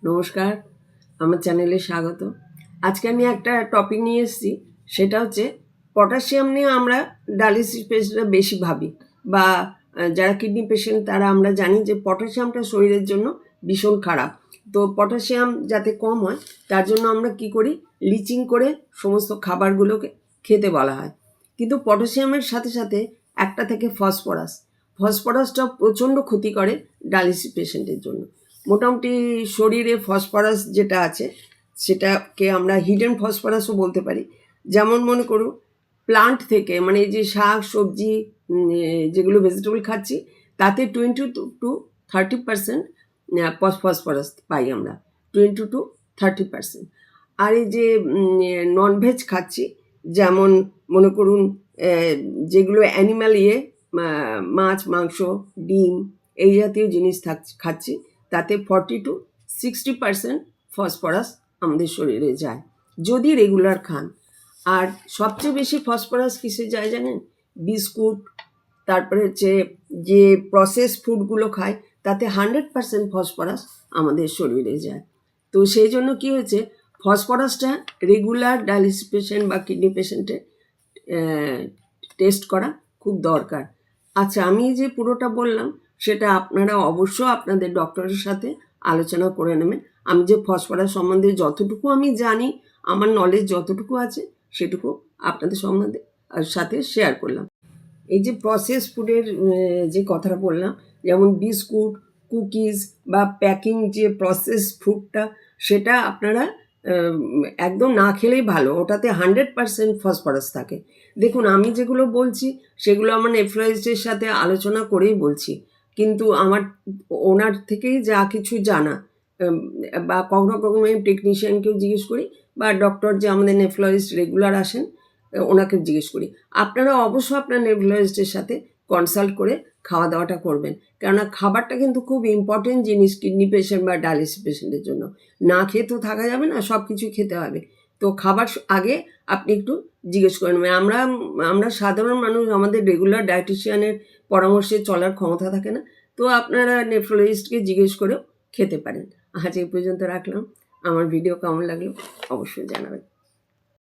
নমস্কার, আমার চ্যানেলে স্বাগত। আজকে আমি একটা টপিক নিয়ে এসেছি, সেটা হচ্ছে পটাশিয়াম নিয়ে আমরা ডায়ালিসিস পেশেন্টরা বেশি ভাবি, বা যারা কিডনি পেশেন্ট তারা আমরা জানি যে পটাশিয়ামটা শরীরের জন্য ভীষণ খারাপ। তো পটাশিয়াম যাতে কম হয় তার জন্য আমরা কি করি, লিচিং করে সমস্ত খাবারগুলোকে খেতে বলা হয়। কিন্তু পটাশিয়ামের সাথে সাথে একটা থেকে ফসফরাসটা প্রচণ্ড ক্ষতি করে ডায়ালিসিস পেশেন্টের জন্য। মোটামুটি শরীরে ফসফরাস যেটা আছে সেটাকে আমরা হিডেন ফসফরাসও বলতে পারি। যেমন মনে করুন প্লান্ট থেকে, মানে এই যে শাক সবজি যেগুলো ভেজিটেবল খাচ্ছি তাতে 20 to 30% ফসফরাস পাই আমরা, 20 to 30%। আর এই যে ননভেজ খাচ্ছি, যেমন মনে করুন যেগুলো অ্যানিম্যাল মাছ মাংস ডিম এই জাতীয় জিনিস খাচ্ছি, তাতে 40 to 60% ফসফরাস আমাদের শরীরে যায় যদি রেগুলার খান। আর সবচেয়ে বেশি ফসফরাস কিসে যায় জানেন? বিস্কুট, তারপরে হচ্ছে যে প্রসেস ফুডগুলো খায় তাতে 100% ফসফরাস আমাদের শরীরে যায়। তো সেই জন্য কি হয়েছে, ফসফরাসটা রেগুলার ডায়ালিসিস পেশেন্ট বা কিডনি পেশেন্টের টেস্ট করা খুব দরকার। আচ্ছা, আমি যে পুরোটা বললাম সেটা আপনারা অবশ্য আপনাদের ডক্টরের সাথে আলোচনা করে নেবেন। আমি যে ফসফরাস সম্বন্ধে যতটুকু আমি জানি, আমার নলেজ যতটুকু আছে সেটুকু আপনাদের সাথে শেয়ার করলাম। এই যে প্রসেস ফুডের যে কথাটা বললাম, যেমন বিস্কুট, কুকিজ বা প্যাকিং যে প্রসেস ফুডটা, সেটা আপনারা একদম না খেলেই ভালো। ওটাতে 100% ফসফরাস থাকে। দেখুন, আমি যেগুলো বলছি সেগুলো আমার নেফ্রোলজিস্টের সাথে আলোচনা করেই বলছি, কিন্তু আমার ওনার থেকেই যা কিছু জানা, বা কখনো কখনো আমি টেকনিশিয়ানকেও জিজ্ঞেস করি, বা ডক্টর যে আমাদের নেফ্রোলজিস্ট রেগুলার আসেন ওনাকে জিজ্ঞেস করি। আপনারা অবশ্যই আপনার নেফ্রোলজিস্টের সাথে কনসাল্ট করে খাওয়া দাওয়াটা করবেন, কেননা খাবারটা কিন্তু খুব ইম্পর্টেন্ট জিনিস কিডনি পেশেন্ট বা ডায়ালিসিস পেশেন্টের জন্য। না খেয়ে তো থাকা যাবে না, সব কিছুই খেতে হবে। তো খাবার আগে আপনি একটু জিজ্ঞেস করে নেবেন। আমরা সাধারণ মানুষ, আমাদের রেগুলার ডায়েটিশিয়ানের পরামর্শে চলার ক্ষমতা থাকে না, তো আপনারা নেফ্রোলজিস্টকে জিজ্ঞেস করেও খেতে পারেন। আজ এই পর্যন্ত রাখলাম। আমার ভিডিও কেমন লাগলো অবশ্যই জানাবেন।